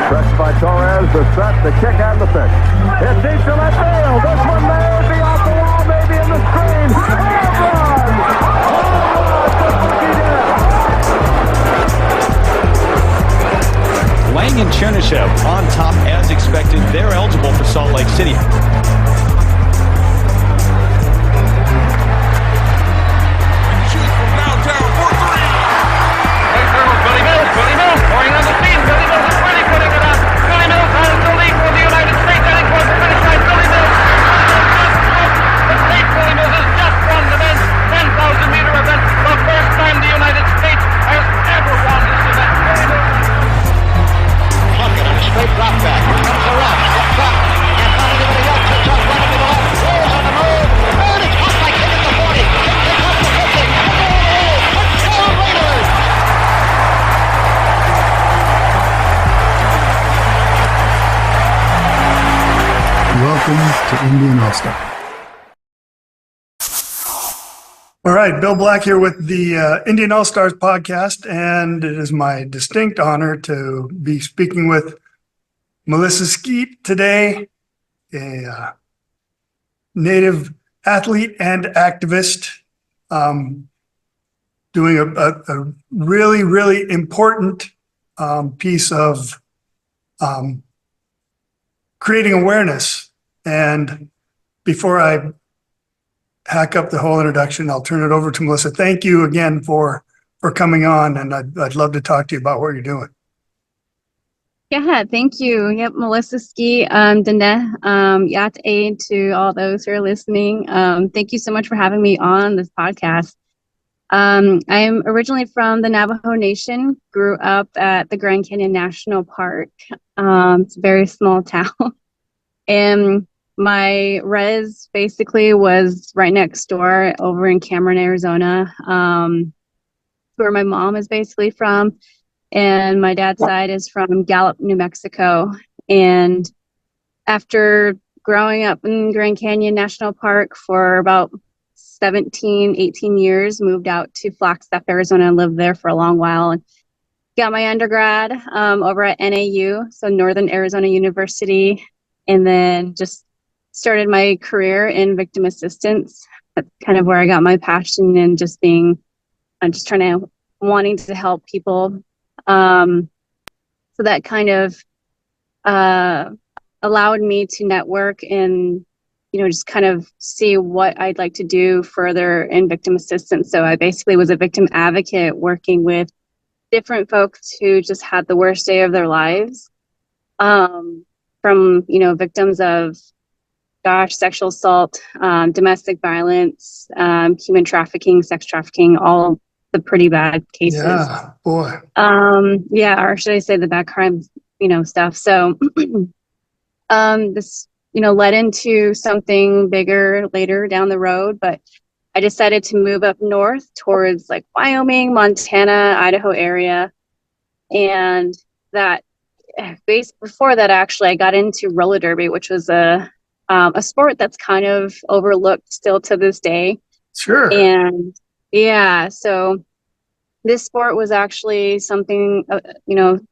Pressed by Torres, the set, the kick, and the pitch. It's deep to left field. This one may be off the wall, maybe in the screen. Lang and Chernishev on top as expected. They're eligible for Salt Lake City. Welcome to NDN All-Star. All right, Bill Black here with the NDN All-Stars Podcast, and it is my distinct honor to be speaking with Melissa Skeet today, a Native athlete and activist, doing a really, really important piece of creating awareness. And before I hack up the whole introduction, I'll turn it over to Melissa. Thank you again for coming on, and I'd love to talk to you about what you're doing. Yeah, thank you. Yep, Melissa Skeet, Diné, Yat Aid to all those who are listening. Thank you so much for having me on this podcast. I'm originally from the Navajo Nation, grew up at the Grand Canyon National Park. It's a very small town. And my res basically was right next door over in Cameron, Arizona, where my mom is basically from. And my dad's side is from Gallup, New Mexico. And after growing up in Grand Canyon National Park for about 17, 18 years, moved out to Flagstaff, Arizona, and lived there for a long while. And got my undergrad over at NAU, so Northern Arizona University, and then just started my career in victim assistance. That's kind of where I got my passion in just wanting to help people. So that kind of allowed me to network and, just kind of see what I'd like to do further in victim assistance. So I basically was a victim advocate working with different folks who just had the worst day of their lives, from, victims of, sexual assault, domestic violence, human trafficking, sex trafficking, all the pretty bad cases. Yeah, boy. Or should I say the bad crimes, stuff. So this, led into something bigger later down the road, but I decided to move up north towards like Wyoming, Montana, Idaho area. And that before that, actually, I got into roller derby, which was a sport that's kind of overlooked still to this day. Sure. And so this sport was actually something,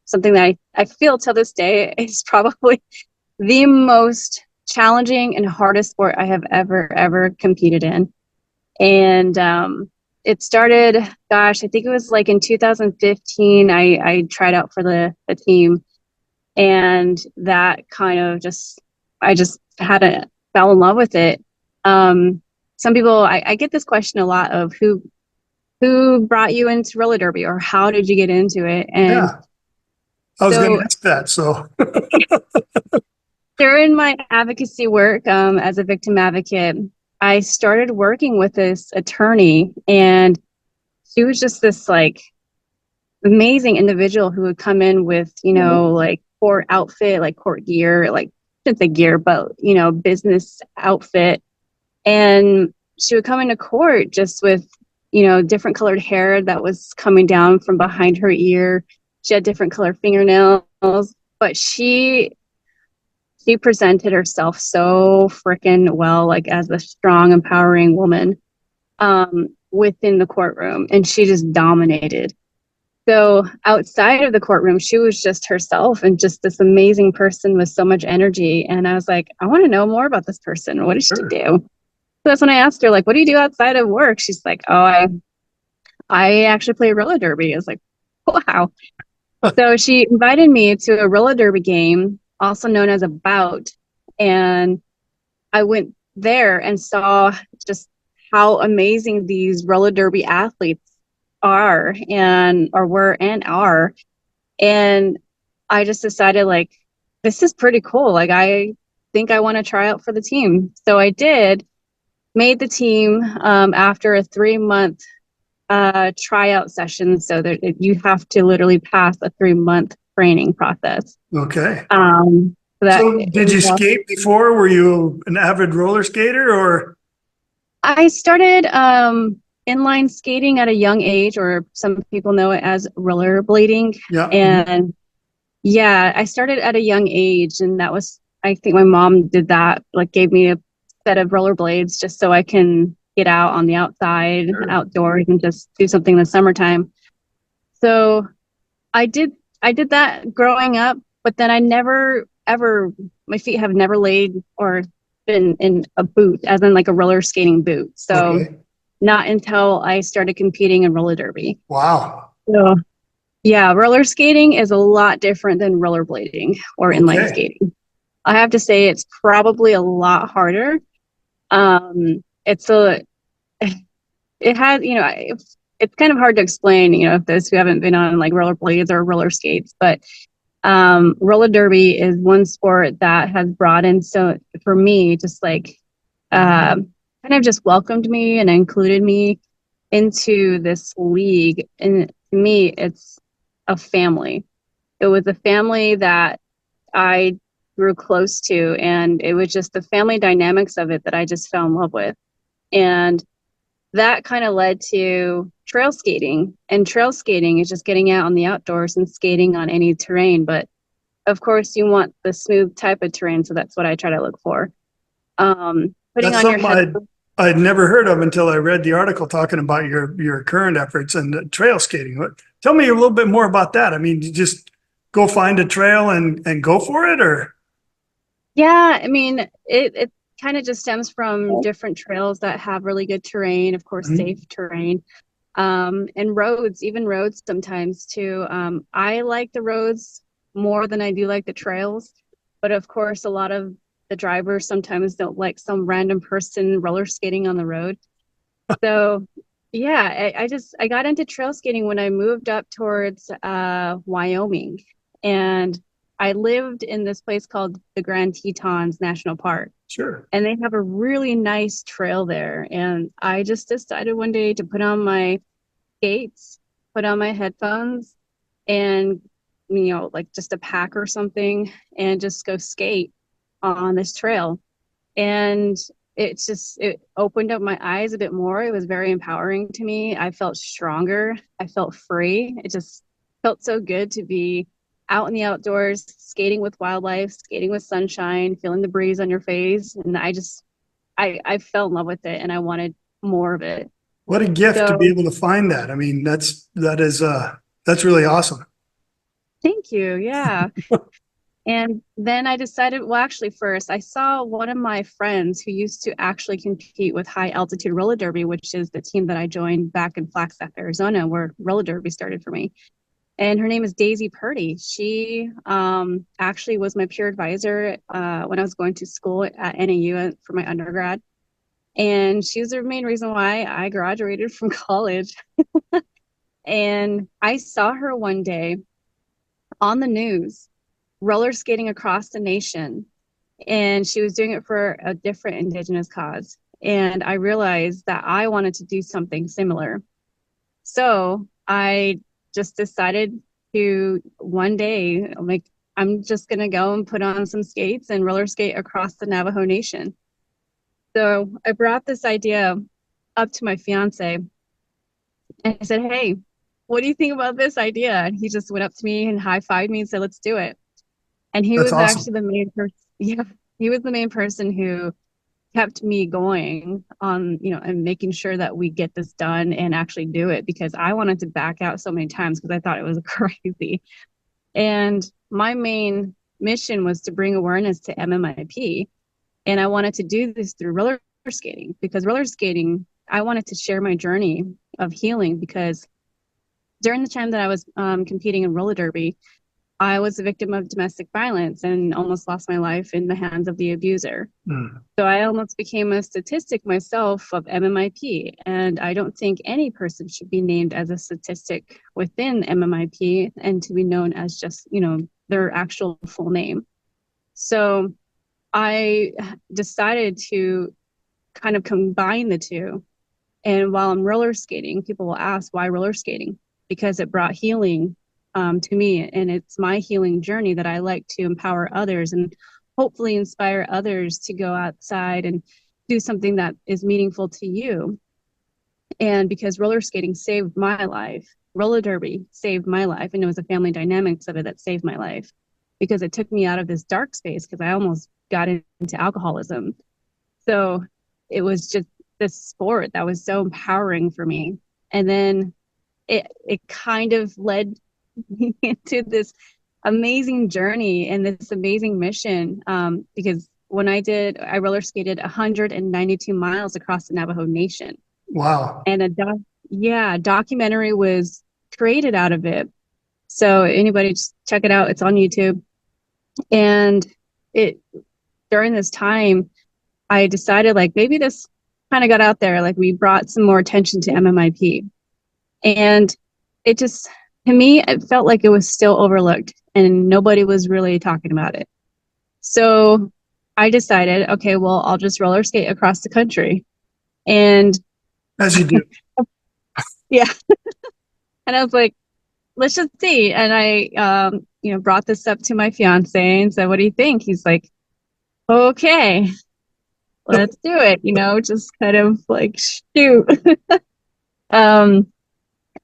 something that I feel till this day is probably the most challenging and hardest sport I have ever competed in. And it started, I think it was like in 2015, I tried out for the team. And that kind of I just fell in love with it. Some people, I get this question a lot of who brought you into roller derby, or how did you get into it? And I was going to ask that. So during my advocacy work as a victim advocate, I started working with this attorney, and she was just this like amazing individual who would come in with, like court outfit, like court gear, like I shouldn't say gear, but, business outfit. And she would come into court just with, different colored hair that was coming down from behind her ear. She had different colored fingernails, but she presented herself so freaking well, like as a strong, empowering woman within the courtroom, and she just dominated. So outside of the courtroom, she was just herself and just this amazing person with so much energy. And I was like, I want to know more about this person. What does she do? So that's when I asked her, like, what do you do outside of work? She's like, oh, I actually play roller derby. I was like, wow. So she invited me to a roller derby game, also known as a bout. And I went there and saw just how amazing these roller derby athletes are and are. And I just decided, like, this is pretty cool. Like, I think I want to try out for the team. So I did, made the team after a 3-month tryout session. So that you have to literally pass a 3-month training process. Okay. So did you skate before? Were you an avid roller skater, or? I started inline skating at a young age, or some people know it as rollerblading. Yeah. And yeah, I started at a young age, and that was, I think my mom did that, like gave me a set of rollerblades just so I can get out on the outside, outdoors, and just do something in the summertime. So I did that growing up, but then I never ever, my feet have never laid or been in a boot, as in like a roller skating boot. So not until I started competing in roller derby. Wow. So yeah, roller skating is a lot different than rollerblading or inline skating. I have to say it's probably a lot harder. It has, it's kind of hard to explain, if those who haven't been on like rollerblades or roller skates, but roller derby is one sport that has brought in, so for me, just like kind of just welcomed me and included me into this league. And to me, it's a family. It was a family that I grew close to, and it was just the family dynamics of it that I just fell in love with. And that kind of led to trail skating. And trail skating is just getting out on the outdoors and skating on any terrain. But of course, you want the smooth type of terrain. So that's what I try to look for. Putting That's on your something I'd never heard of until I read the article talking about your current efforts and trail skating. Tell me a little bit more about that. I mean, you just go find a trail and go for it, or? Yeah, I mean, it kind of just stems from different trails that have really good terrain, of course, safe terrain, and roads, even roads sometimes too. I like the roads more than I do like the trails, but of course, a lot of the drivers sometimes don't like some random person roller skating on the road. So yeah, I got into trail skating when I moved up towards Wyoming, and I lived in this place called the Grand Tetons National Park. Sure. And they have a really nice trail there. And I just decided one day to put on my skates, put on my headphones, and, like just a pack or something, and just go skate on this trail. And it opened up my eyes a bit more. It was very empowering to me. I felt stronger. I felt free. It just felt so good to be out in the outdoors, skating with wildlife, skating with sunshine, feeling the breeze on your face. And I fell in love with it, and I wanted more of it. What a gift to be able to find that. I mean, that's really awesome. Thank you. Yeah. And then I decided, well, actually first I saw one of my friends who used to actually compete with high altitude roller derby, which is the team that I joined back in Flagstaff, Arizona, where roller derby started for me. And her name is Daisy Purdy. She actually was my peer advisor when I was going to school at NAU for my undergrad. And she was the main reason why I graduated from college. And I saw her one day on the news roller skating across the nation. And she was doing it for a different Indigenous cause. And I realized that I wanted to do something similar. So I just decided to one day, like, I'm just going to go and put on some skates and roller skate across the Navajo Nation. So I brought this idea up to my fiance and I said, hey, what do you think about this idea? And he just went up to me and high-fived me and said, let's do it. And he was actually the main person. Yeah, he was the main person who kept me going on, and making sure that we get this done and actually do it, because I wanted to back out so many times because I thought it was crazy. And my main mission was to bring awareness to MMIP. And I wanted to do this through roller skating, because roller skating, I wanted to share my journey of healing, because during the time that I was competing in roller derby, I was a victim of domestic violence and almost lost my life in the hands of the abuser. So I almost became a statistic myself of MMIP. And I don't think any person should be named as a statistic within MMIP and to be known as just, their actual full name. So I decided to kind of combine the two. And while I'm roller skating, people will ask, why roller skating? Because it brought healing to me, and it's my healing journey that I like to empower others and hopefully inspire others to go outside and do something that is meaningful to you. And because roller skating saved my life, roller derby saved my life, and it was the family dynamics of it that saved my life, because it took me out of this dark space, because I almost got into alcoholism. So it was just this sport that was so empowering for me. And then it kind of led into this amazing journey and this amazing mission, because when I roller skated 192 miles across the Navajo Nation. Wow. And a documentary was created out of it. So anybody just check it out. It's on YouTube. And during this time, I decided maybe this kind of got out there, we brought some more attention to MMIP. And it just, to me, it felt like it was still overlooked and nobody was really talking about it. So I decided, okay, well, I'll just roller skate across the country. And as you do. Yeah. And I was like, let's just see. And I, brought this up to my fiance and said, what do you think? He's like, okay, let's do it. Just kind of shoot.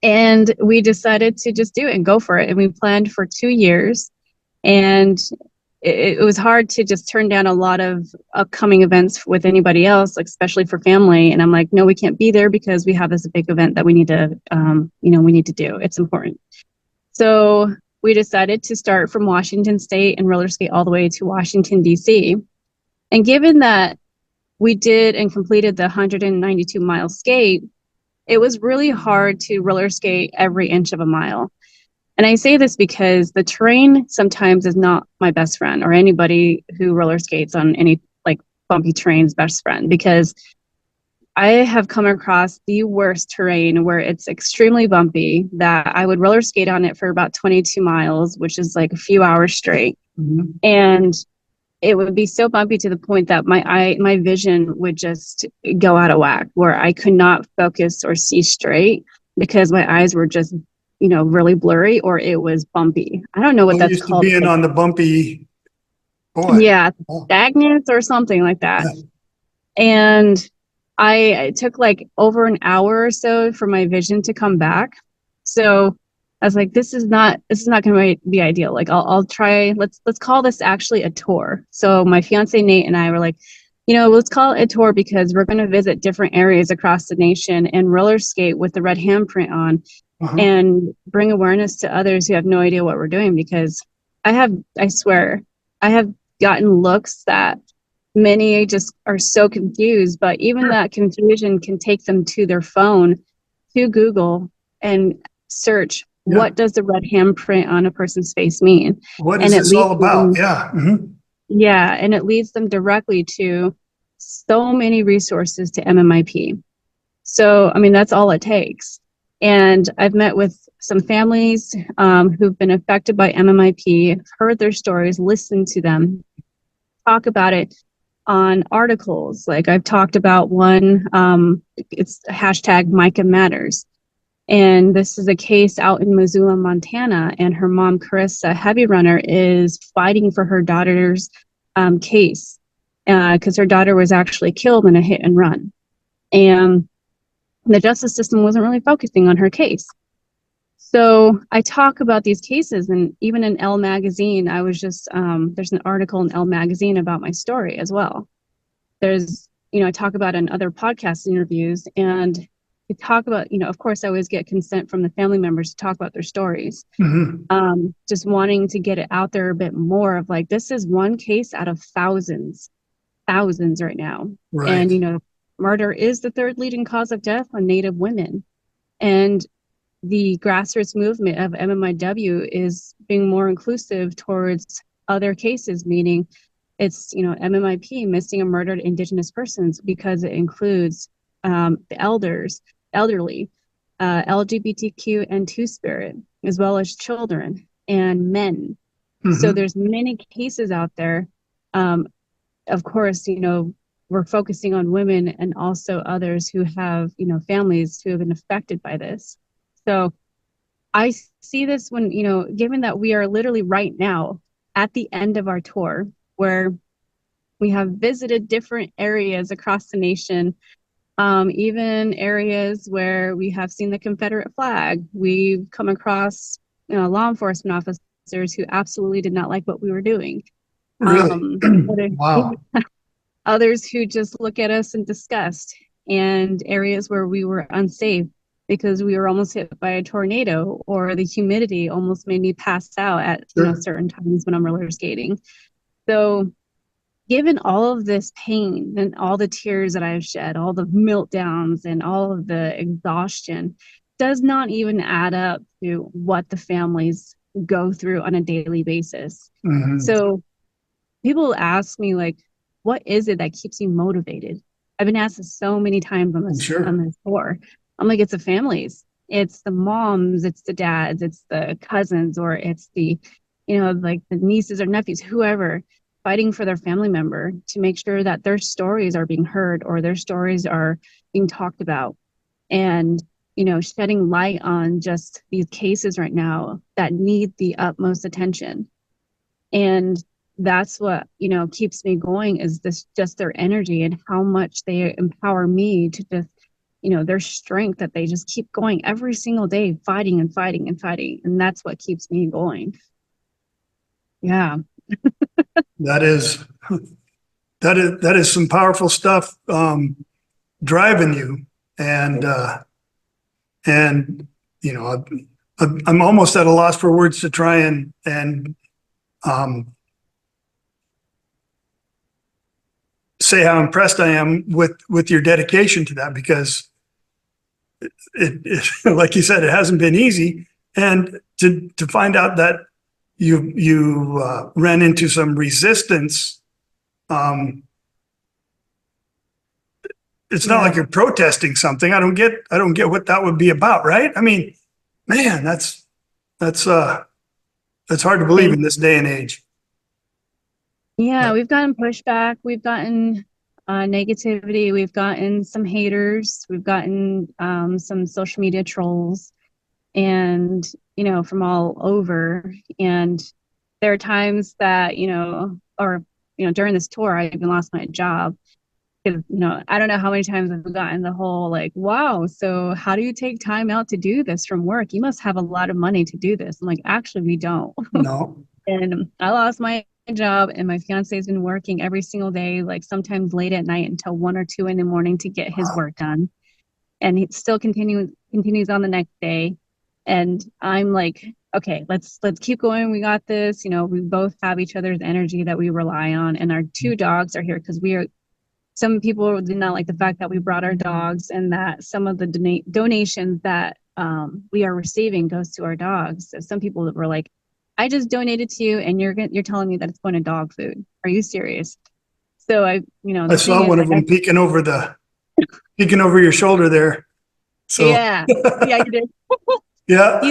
And we decided to just do it and go for it. And we planned for 2 years. And it was hard to just turn down a lot of upcoming events with anybody else, especially for family. And I'm like, no, we can't be there because we have this big event that we need to, we need to do. It's important. So we decided to start from Washington State and roller skate all the way to Washington, D.C. And given that we did and completed the 192 mile skate, it was really hard to roller skate every inch of a mile. And I say this because the terrain sometimes is not my best friend, or anybody who roller skates on any bumpy terrain's best friend, because I have come across the worst terrain where it's extremely bumpy that I would roller skate on it for about 22 miles, which is a few hours straight. Mm-hmm. And it would be so bumpy to the point that my vision would just go out of whack, where I could not focus or see straight because my eyes were just, really blurry, or it was bumpy. I don't know what that's called. Being on the bumpy. Boy. Yeah, stagnant or something like that. Yeah. And it took over an hour or so for my vision to come back. So I was like, this is not going to be ideal. I'll try, let's call this actually a tour. So my fiance, Nate, and I were like, let's call it a tour because we're going to visit different areas across the nation and roller skate with the red handprint on, and bring awareness to others who have no idea what we're doing. Because I swear, I have gotten looks that many just are so confused, but even that confusion can take them to their phone, to Google, and search, what does the red handprint on a person's face mean? What is this all about? Yeah. Mm-hmm. Yeah. And it leads them directly to so many resources to MMIP. So, that's all it takes. And I've met with some families who've been affected by MMIP, heard their stories, listened to them, talk about it on articles. I've talked about one, it's hashtag Micah Matters. And this is a case out in Missoula, Montana, and her mom, Carissa, heavy runner, is fighting for her daughter's case because her daughter was actually killed in a hit and run. And the justice system wasn't really focusing on her case. So I talk about these cases, and even in Elle magazine, I was just, there's an article in Elle magazine about my story as well. There's I talk about in other podcast interviews, and we talk about, of course, I always get consent from the family members to talk about their stories. Just wanting to get it out there a bit more of like, this is one case out of thousands right now. Right. And, murder is the third leading cause of death on Native women. And the grassroots movement of MMIW is being more inclusive towards other cases, meaning it's, MMIP, missing and murdered Indigenous persons, because it includes the elderly, LGBTQ and Two-Spirit, as well as children and men. So there's many cases out there. Of course, we're focusing on women and also others who have, families who have been affected by this. So I see this when, given that we are literally right now at the end of our tour, where we have visited different areas across the nation, even areas where we have seen the Confederate flag. We've come across, law enforcement officers who absolutely did not like what we were doing. Really? Wow. Others who just look at us in disgust, and areas where we were unsafe because we were almost hit by a tornado, or the humidity almost made me pass out at certain times when I'm roller skating. So given all of this pain and all the tears that I've shed, all the meltdowns and all of the exhaustion does not even add up to what the families go through on a daily basis. So people ask me, like, what is it that keeps you motivated? I've been asked this so many times on this tour. I'm like, it's the families. It's the moms, it's the dads, it's the cousins, or it's the, like the nieces or nephews, whoever, fighting for their family member to make sure that their stories are being heard or their stories are being talked about. And, shedding light on just these cases right now that need the utmost attention. And that's what, keeps me going, is just their energy and how much they empower me to just, their strength, that they just keep going every single day, fighting and fighting and fighting. And that's what keeps me going. Yeah. That is some powerful stuff, driving you. And I'm almost at a loss for words to try and say how impressed I am with your dedication to that, because it like you said, it hasn't been easy. And to find out that you ran into some resistance, it's not like you're protesting something. I don't get what that would be about, right? I mean, man, that's hard to believe in this day and age. Yeah, we've gotten pushback. We've gotten negativity. We've gotten some haters. We've gotten some social media trolls, and, from all over. And there are times that, during this tour, I even lost my job. Because, I don't know how many times I've gotten the whole like, wow, so how do you take time out to do this from work? You must have a lot of money to do this. I'm like, actually, we don't. No. And I lost my job, and my fiance's been working every single day, like sometimes late at night until 1 or 2 in the morning to get his work done. And he still continues on the next day. And I'm like, okay, let's keep going. We got this. We both have each other's energy that we rely on. And our 2 dogs are here because some people did not like the fact that we brought our dogs, and that some of the donations that we are receiving goes to our dogs. So some people were like, I just donated to you, and you're telling me that it's going to dog food. Are you serious? So I saw one of them peeking over your shoulder there. So yeah, you did. Yeah.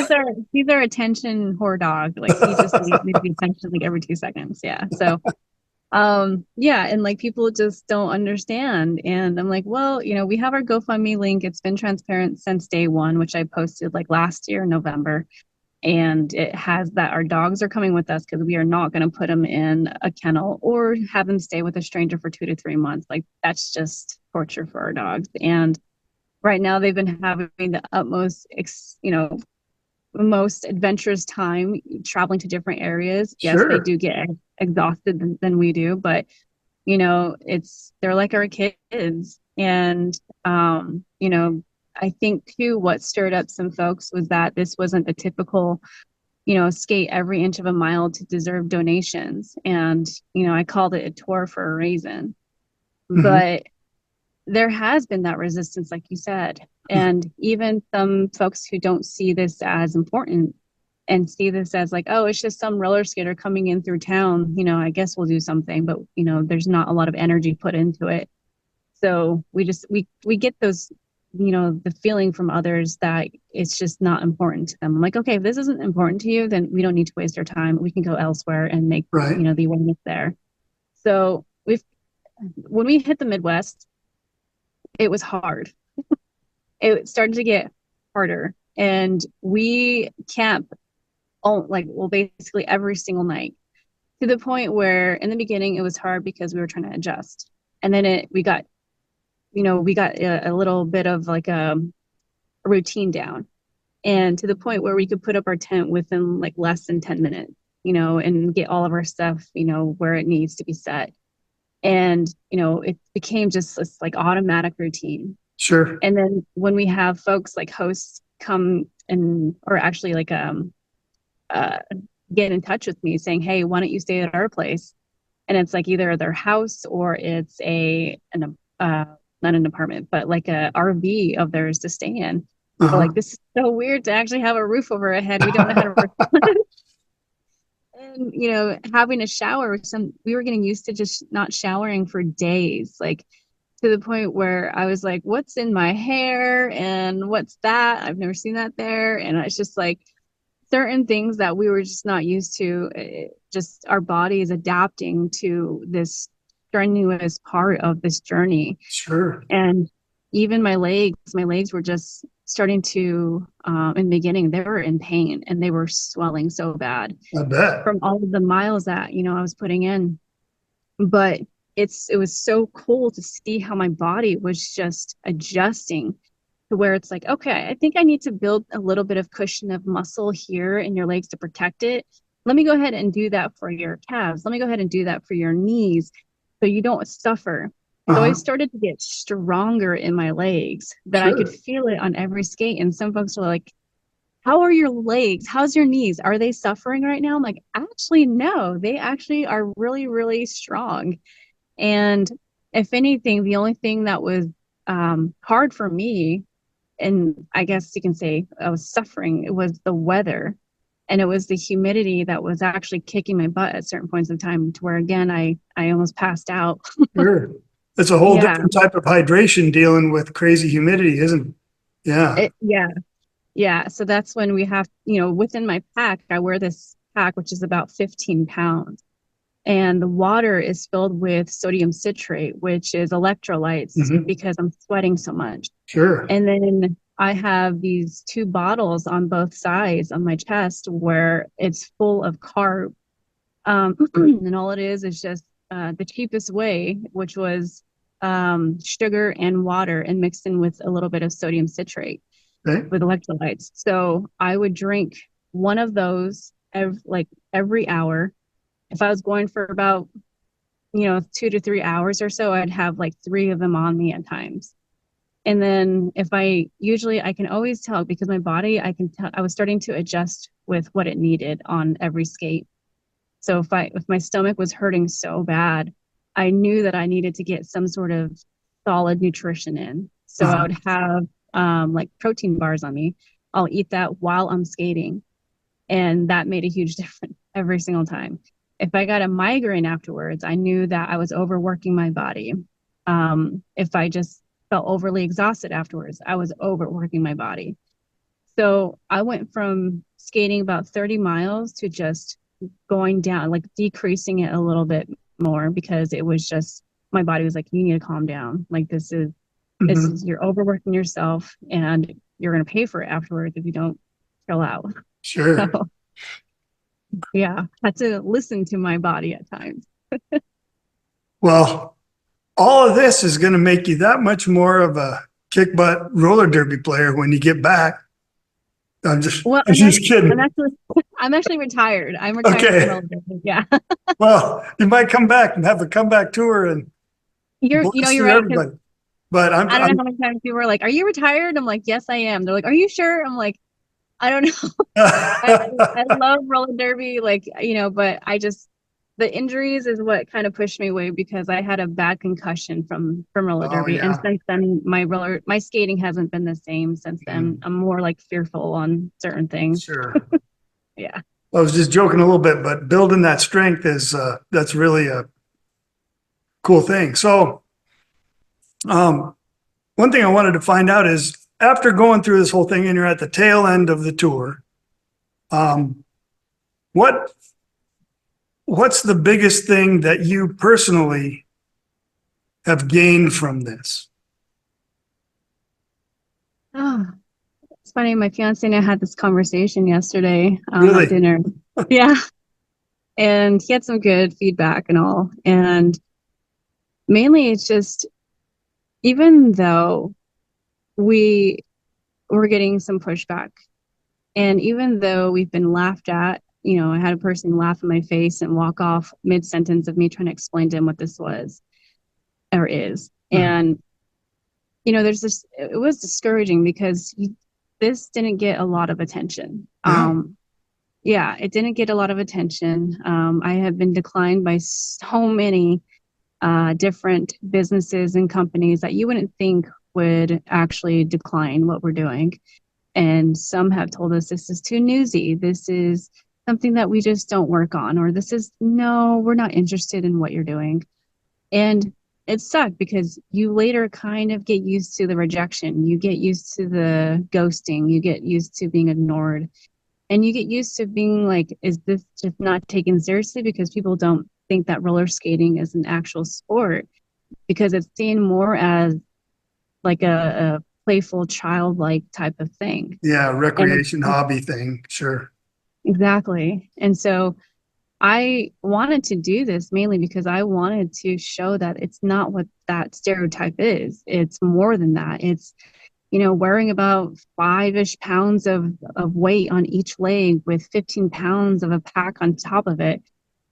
He's our attention whore dog. Like, he just needs attention like every 2 seconds. Yeah. So, and like people just don't understand. And I'm like, well, we have our GoFundMe link. It's been transparent since day one, which I posted like last year in November. And it has that our dogs are coming with us because we are not going to put them in a kennel or have them stay with a stranger for 2 to 3 months. Like, that's just torture for our dogs. And right now they've been having the utmost, most adventurous time traveling to different areas. Yes, Sure. They do get exhausted than we do, but they're like our kids. And, I think too, what stirred up some folks was that this wasn't the typical, skate every inch of a mile to deserve donations. And, I called it a tour for a reason. But there has been that resistance, like you said. And even some folks who don't see this as important and see this as like, oh, it's just some roller skater coming in through town, I guess we'll do something, but there's not a lot of energy put into it. So we get those, the feeling from others that it's just not important to them. I'm like, okay, if this isn't important to you, then we don't need to waste our time. We can go elsewhere and make, the awareness there. So when we hit the Midwest, it was hard. It started to get harder, and we camp basically every single night, to the point where in the beginning it was hard because we were trying to adjust, and then we got a little bit of like a routine down, and to the point where we could put up our tent within like less than 10 minutes, and get all of our stuff, where it needs to be set. And, it became just this like automatic routine. Sure. And then when we have folks like hosts come or actually like, get in touch with me saying, hey, why don't you stay at our place? And it's like either their house or it's not an apartment, but like a RV of theirs to stay in. So like, this is so weird to actually have a roof over our head. We don't know how to respond. And, having a shower, we were getting used to just not showering for days, like to the point where I was like, what's in my hair and what's that? I've never seen that there. And it's just like certain things that we were just not used to. Just our body is adapting to this strenuous part of this journey. Sure. And even my legs were just starting to, in the beginning, they were in pain and they were swelling so bad. I bet. From all of the miles that, I was putting in. But it was so cool to see how my body was just adjusting to where it's like, okay, I think I need to build a little bit of cushion of muscle here in your legs to protect it. Let me go ahead and do that for your calves. Let me go ahead and do that for your knees so you don't suffer. So I started to get stronger in my legs, that I could feel it on every skate. And some folks were like, how are your legs? How's your knees? Are they suffering right now? I'm like, actually, no, they actually are really, really strong. And if anything, the only thing that was hard for me, and I guess you can say I was suffering, it was the weather. And it was the humidity that was actually kicking my butt at certain points in time, to where, again, I almost passed out. Sure. It's a whole different type of hydration dealing with crazy humidity, isn't it? Yeah. Yeah. So that's when we have, within my pack, I wear this pack, which is about 15 pounds. And the water is filled with sodium citrate, which is electrolytes, because I'm sweating so much. Sure. And then I have these 2 bottles on both sides on my chest where it's full of carb. And all it is just the cheapest way, which was sugar and water and mixed in with a little bit of sodium citrate with electrolytes. So I would drink one of those every hour. If I was going for about 2 to 3 hours or so, I'd have like 3 of them on me at times. And then I can always tell, because my body, I can tell I was starting to adjust with what it needed on every skate. So if my stomach was hurting so bad, I knew that I needed to get some sort of solid nutrition in. So I would have like protein bars on me. I'll eat that while I'm skating. And that made a huge difference every single time. If I got a migraine afterwards, I knew that I was overworking my body. If I just felt overly exhausted afterwards, I was overworking my body. So I went from skating about 30 miles to just going down, like decreasing it a little bit more, because it was just, my body was like, you need to calm down. Like this is you're overworking yourself and you're going to pay for it afterwards if you don't chill out. Sure. So, yeah, I had to listen to my body at times. Well, all of this is going to make you that much more of a kick butt roller derby player when you get back. I'm just, Well, I'm just kidding. I'm actually retired. I'm retired Okay. from roller derby. Yeah. Well, you might come back and have a comeback tour and You're bless right. 'Cause everybody. But I don't know how many times people were like, "Are you retired?" I'm like, "Yes, I am." They're like, "Are you sure?" I'm like, "I don't know." I love roller derby, but the injuries is what kind of pushed me away because I had a bad concussion from roller Oh, derby, and yeah. since then my skating hasn't been the same since then. I'm more like fearful on certain things. Sure. Yeah. I was just joking a little bit, but building that strength is that's really a cool thing. So, one thing I wanted to find out is after going through this whole thing and you're at the tail end of the tour, what's the biggest thing that you personally have gained from this? Oh, it's funny. My fiance and I had this conversation yesterday Really? at dinner. Yeah. And he had some good feedback and all. And mainly it's just, even though we were getting some pushback, and even though we've been laughed at, I had a person laugh in my face and walk off mid-sentence of me trying to explain to him what this was or is. And, it was discouraging because this didn't get a lot of attention. Yeah, it didn't get a lot of attention. I have been declined by so many different businesses and companies that you wouldn't think would actually decline what we're doing. And some have told us this is too newsy. This is something that we just don't work on, or no, we're not interested in what you're doing. And it sucked because you later kind of get used to the rejection. You get used to the ghosting. You get used to being ignored. And you get used to being like, is this just not taken seriously? Because people don't think that roller skating is an actual sport, because it's seen more as like a playful, childlike type of thing. Yeah, recreation, hobby thing. Sure. Exactly. And so I wanted to do this mainly because I wanted to show that it's not what that stereotype is. It's more than that. It's, wearing about 5-ish pounds of weight on each leg with 15 pounds of a pack on top of it,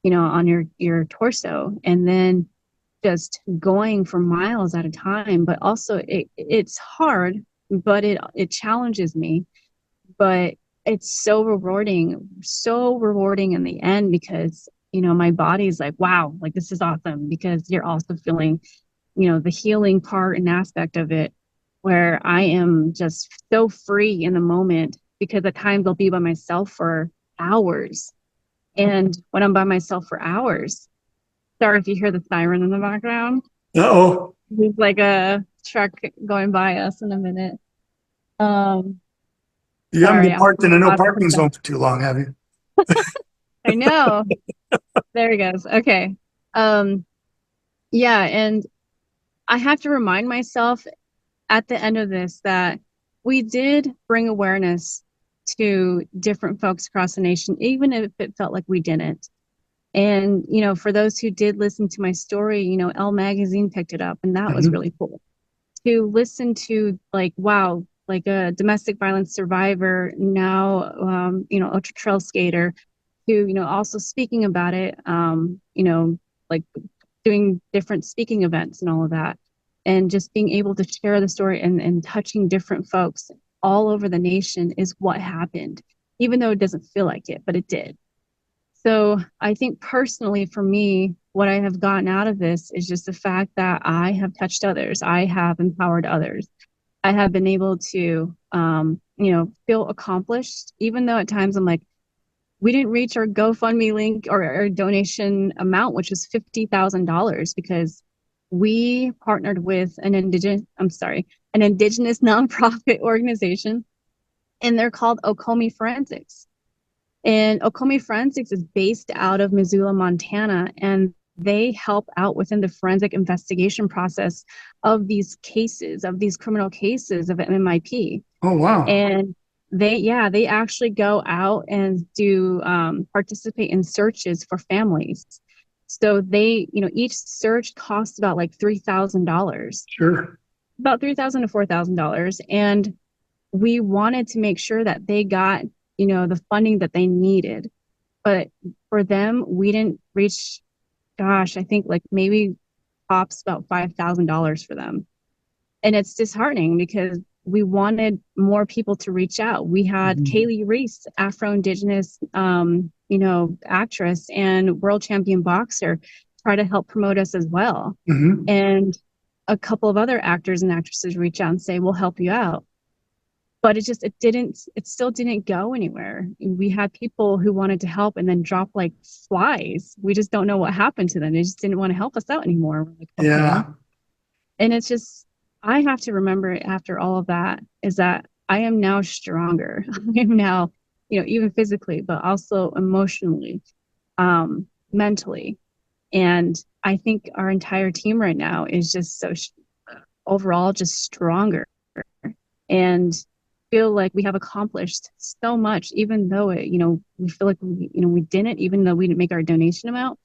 on your torso, and then just going for miles at a time. But also it's hard, but it challenges me. But it's so rewarding in the end, because my body's like, wow, like this is awesome, because you're also feeling the healing part and aspect of it, where I am just so free in the moment, because at times I'll be by myself for hours. And when I'm by myself for hours, sorry if you hear the siren in the background. Uh-oh. There's like a truck going by us in a minute. You haven't Sorry, been parked in a no parking zone for too long, have you? I know. There he goes. Okay. Yeah, and I have to remind myself at the end of this that we did bring awareness to different folks across the nation, even if it felt like we didn't. And, for those who did listen to my story, Elle Magazine picked it up, and that was really cool. To listen to, like, wow, like a domestic violence survivor, now, ultra trail skater, who, also speaking about it, like doing different speaking events and all of that. And just being able to share the story and touching different folks all over the nation is what happened, even though it doesn't feel like it, but it did. So I think personally for me, what I have gotten out of this is just the fact that I have touched others. I have empowered others. I have been able to, feel accomplished, even though at times I'm like, we didn't reach our GoFundMe link or our donation amount, which was $50,000, because we partnered with an indigenous nonprofit organization, and they're called Okomi Forensics. And Okomi Forensics is based out of Missoula, Montana, and they help out within the forensic investigation process of these cases, of these criminal cases of MMIP. Oh, wow. And they actually go out and do participate in searches for families. So they, each search costs about like $3,000. Sure. About $3,000 to $4,000. And we wanted to make sure that they got, the funding that they needed. But for them, we didn't reach, gosh, I think like maybe tops about $5,000 for them. And it's disheartening because we wanted more people to reach out. We had Kaylee Reese, Afro-Indigenous, actress and world champion boxer, try to help promote us as well. And a couple of other actors and actresses reach out and say, we'll help you out. But it still didn't go anywhere. We had people who wanted to help and then drop like flies. We just don't know what happened to them. They just didn't want to help us out anymore. We're like, okay. Yeah. And it's just, I have to remember after all of that is that I am now stronger. I am now, even physically, but also emotionally, mentally. And I think our entire team right now is just so overall just stronger, and feel like we have accomplished so much, even though we feel like we didn't, even though we didn't make our donation amount.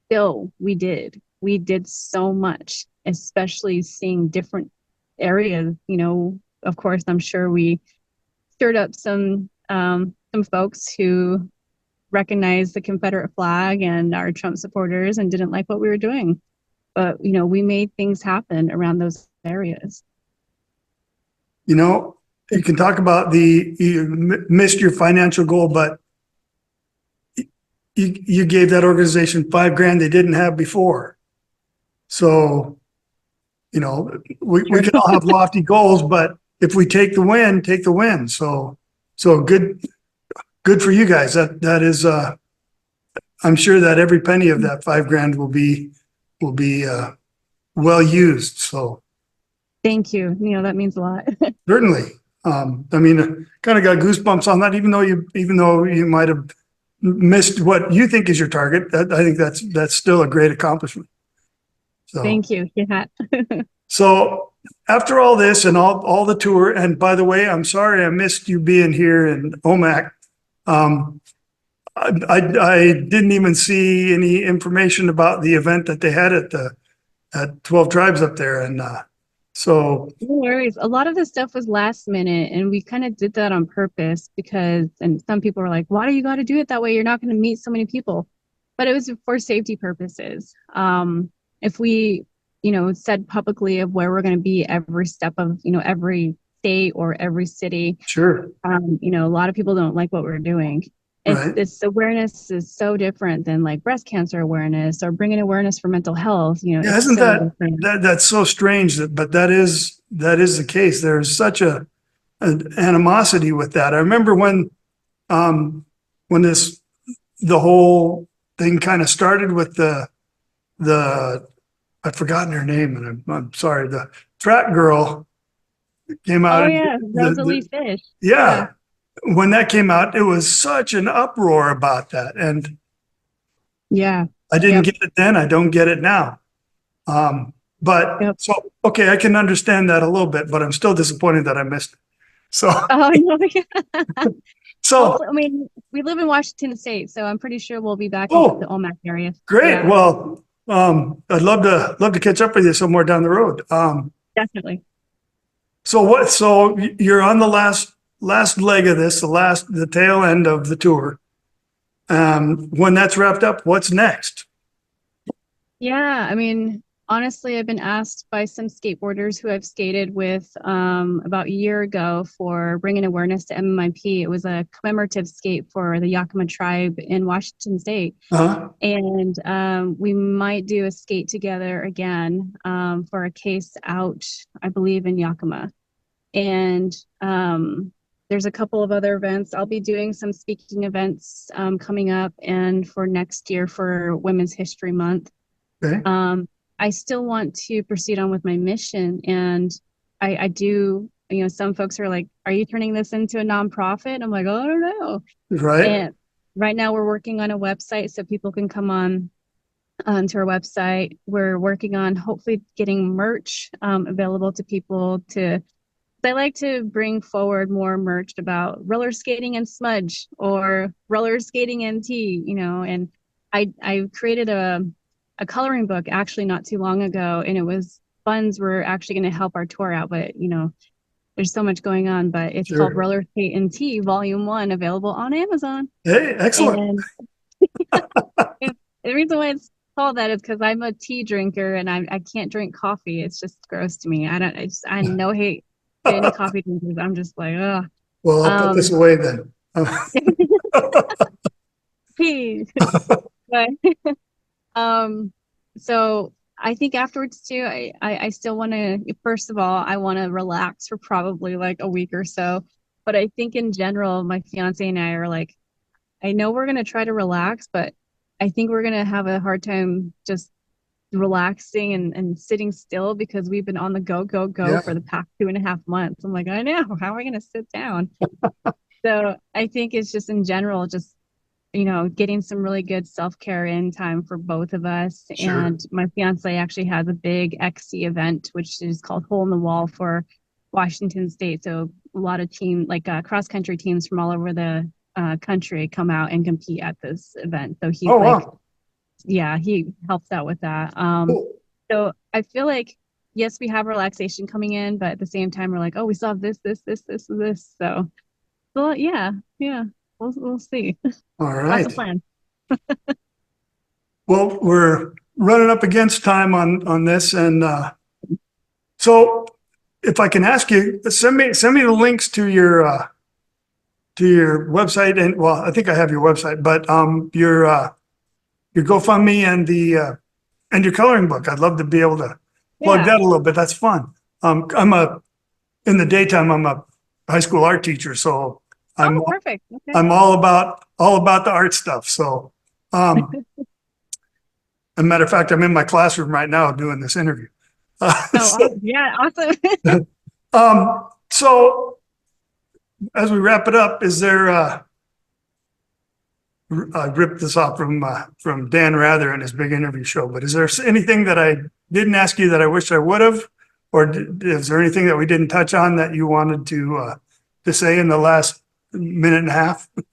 Still, we did so much, especially seeing different areas. Of course, I'm sure we stirred up some folks who recognized the Confederate flag and our Trump supporters and didn't like what we were doing. But, we made things happen around those areas. You can talk about you missed your financial goal, but you gave that organization $5,000 they didn't have before. So, we can all have lofty goals, but if we take the win, take the win. So good for you guys. That is, I'm sure that every penny of that $5,000 will be well used. So thank you. That means a lot. certainly. Kind of got goosebumps on that, even though you might have missed what you think is your target. I think that's still a great accomplishment. So thank you. Yeah. So after all this and all the tour, and by the way, I'm sorry I missed you being here in OMAC. I didn't even see any information about the event that they had at 12 Tribes up there, and so no worries. A lot of this stuff was last minute, and we kind of did that on purpose and some people were like, why do you got to do it that way? You're not going to meet so many people. But it was for safety purposes. If we, said publicly of where we're going to be every step of, every state or every city, sure. A lot of people don't like what we're doing. Right. This awareness is so different than like breast cancer awareness or bringing awareness for mental health. Yeah, isn't that's so strange but that is the case. There's such an animosity with that. I remember when the whole thing kind of started with the I've forgotten her name, and I'm sorry, the track girl came out. Oh yeah, Rosalie Fish. Yeah. When that came out, it was such an uproar about that. And yeah, I didn't get it then. I don't get it now. So, okay, I can understand that a little bit, but I'm still disappointed that I missed it. So, oh, no, yeah. So, also, we live in Washington State, so I'm pretty sure we'll be back in the OMAC area. Great. Yeah. Well, I'd love to catch up with you somewhere down the road. Definitely. So you're on the last leg of this, the tail end of the tour. When that's wrapped up, what's next? Yeah, honestly, I've been asked by some skateboarders who I've skated with about a year ago for bringing awareness to MMIP. It was a commemorative skate for the Yakima tribe in Washington State. Uh-huh. And we might do a skate together again for a case out, I believe, in Yakima. And there's a couple of other events. I'll be doing some speaking events coming up and for next year for Women's History Month. Okay. I still want to proceed on with my mission, and I do, some folks are like, are you turning this into a nonprofit? I'm like, oh, I don't know. Right. And right now we're working on a website so people can come on to our website. We're working on hopefully getting merch available to people I like to bring forward more merch about roller skating and smudge or roller skating and tea, and I created a coloring book actually not too long ago, and it was funds were actually going to help our tour out, but there's so much going on, but it's Sure. called Roller Skate and Tea Volume 1, available on Amazon. Hey, excellent. And the reason why it's called that is because I'm a tea drinker and I can't drink coffee. It's just gross to me. I no hate to any coffee drinkers. I'm just like, ugh. Well, I'll put this away then. Tea. But so I think afterwards too, I still want to, first of all, I want to relax for probably like a week or so. But I think in general, my fiance and I are like, I know we're going to try to relax, but I think we're going to have a hard time just relaxing and sitting still because we've been on the go Yeah. for the past 2.5 months. I'm like, I know, how am I going to sit down? So I think it's just in general, just, getting some really good self-care in time for both of us. Sure. And my fiance actually has a big XC event, which is called Hole in the Wall for Washington State. So a lot of cross-country teams from all over the country come out and compete at this event. So he's Wow. yeah, he helps out with that. Cool. So I feel like, yes, we have relaxation coming in, but at the same time, we're like, oh, we still have this. So yeah, we'll see. All Lots right. of plans. Well, we're running up against time on this, and so if I can ask you, send me the links to your website, and well, I think I have your website, but your GoFundMe and your coloring book. I'd love to be able to plug that a little bit. That's fun. In the daytime, I'm a high school art teacher, so Perfect. Okay. I'm all about the art stuff. So, as a matter of fact, I'm in my classroom right now doing this interview. Yeah, awesome. So as we wrap it up, is there, I ripped this off from Dan Rather in his big interview show, but is there anything that I didn't ask you that I wish I would have? Or is there anything that we didn't touch on that you wanted to say in the last minute and a half? No,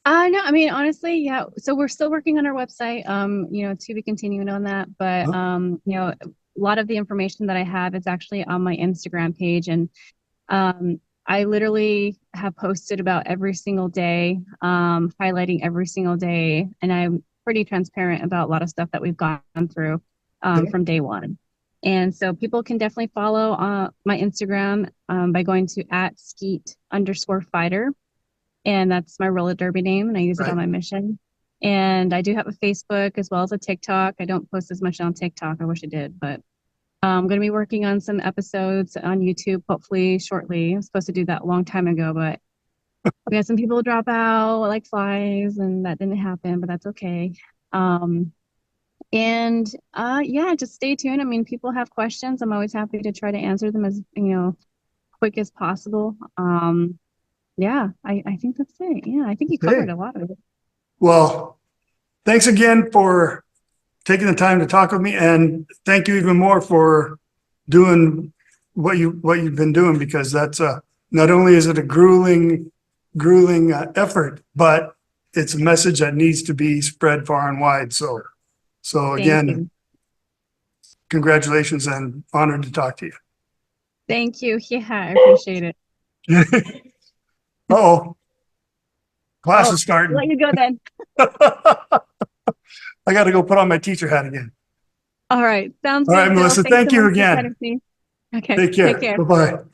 I mean, honestly, yeah. So we're still working on our website, to be continuing on that. But, a lot of the information that I have is actually on my Instagram page. And I literally have posted about every single day, highlighting every single day. And I'm pretty transparent about a lot of stuff that we've gone through from day one. And so people can definitely follow my Instagram by going to @Skeet_fighter. And that's my roller derby name, and I use it on my mission. And I do have a Facebook as well as a TikTok. I don't post as much on TikTok. I wish I did, but I'm going to be working on some episodes on YouTube, hopefully shortly. I was supposed to do that a long time ago, but we had some people drop out like flies, and that didn't happen, but that's okay. Just stay tuned. I mean, people have questions. I'm always happy to try to answer them as, quick as possible. I think that's it. Yeah, I think you covered a lot of it. Well, thanks again for taking the time to talk with me, and thank you even more for doing what you've been doing, because that's not only is it a grueling effort, but it's a message that needs to be spread far and wide. So again, congratulations, and honored to talk to you. Thank you. Yeah, I appreciate it. Uh-oh. Class is starting. Let you go then. I got to go put on my teacher hat again. All right. Sounds All good. right, Melissa, thank you again. Okay. Take care. Bye-bye.